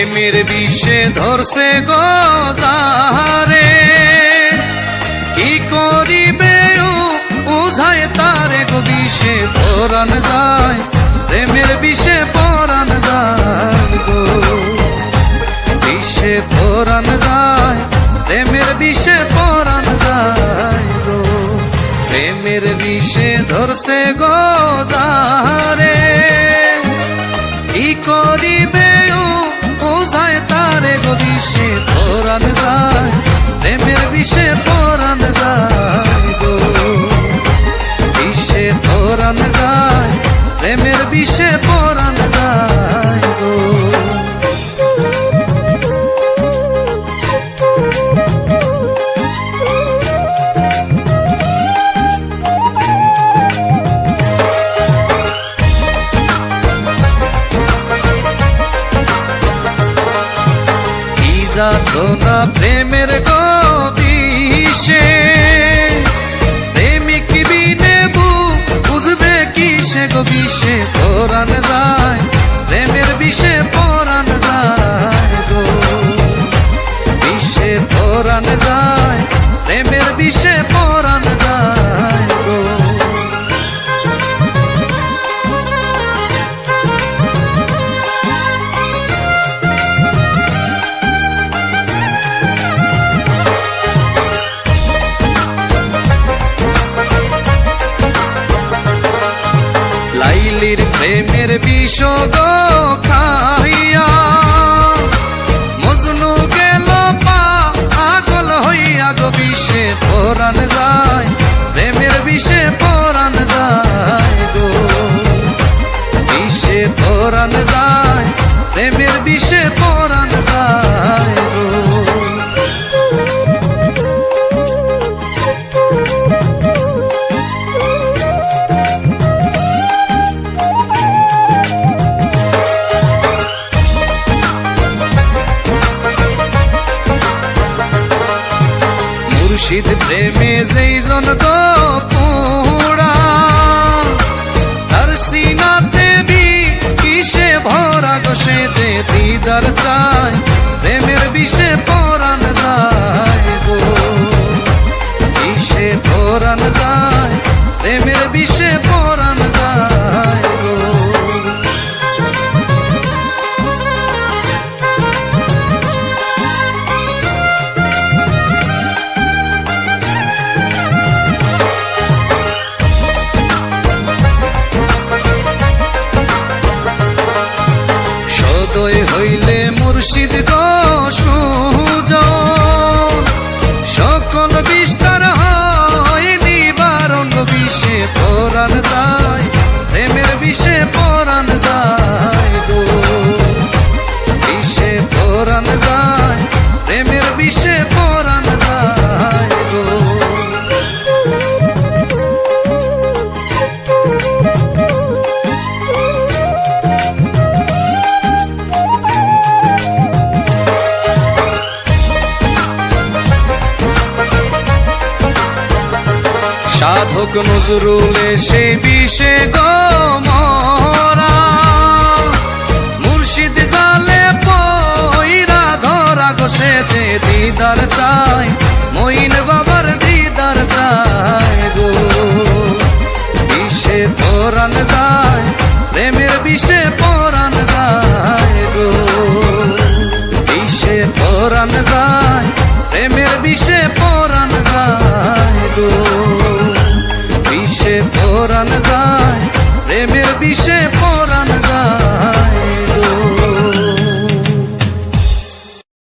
প্রেমের বিষে ধরছে গো যারে, কি করিবে বুঝায় তারে গো বিষে পরাণ যায়, প্রেমের বিষে পরাণ যায় গো, বিষে পরাণ যায়, প্রেমের বিষে পরাণ যায় গো, প্রেমের বিষে ধরছে গো যারে, কি করিবে বুঝায় তারে গো বিষে পরাণ যায়, প্রেমের বিষে পরাণ যায় গো, বিষে পরাণ যায়, প্রেমের বিষে পরাণ যায় গো। যাতনা প্রেমের গো বিষে, প্রেমিক বিনে বুঝবে কিসে গো বিষে পরাণ যায়, প্রেমের বিষে পরাণ যায় গো, বিষে পরাণ যায়, প্রেমের বিষে পরাণ যায় গো। লাইলির প্রেমের বিষ গো খাইয়া, মজনু গেল পাগল হইয়া গো, বিষে পরাণ যায়, প্রেমের বিষে পরাণ যায় গো, বিষে পরাণ যায়, প্রেমের বিষে পরাণ যায় গো। মুর্শিদ প্রেমে যেই জন গো পোড়া, তার সিনাতে বিষে ভরা গো, সে যে দিদার চায়, প্রেমের বিষে পরাণ যায় গো, বিষে পরাণ যায়, প্রেমের বিষে পরাণ যায় গো। সদয় হইলে মুর্শিদ গো সুজন, সকল বিস্তার হয় নিবারণ গো, বিষে পরাণ যায়, প্রেমের বিষে পরাণ যায় গো, বিষে পরাণ যায়, প্রেমের বিষে পরাণ যায় গো। সাধক নজরুল সে বিষে গো মরা, মুর্শিদ জালে পয়রা ধরা গো, সে যে দিদার চায়, মঈন বাবার দিদার চায় গো, বিষে পরাণ যায়, প্রেমের বিষে পরাণ যায় গো, বিষে পরাণ যায়, প্রেমের বিষে পরাণ যায় গো, বিষে পরাণ যায়, প্রেমের বিষে পরাণ যায়।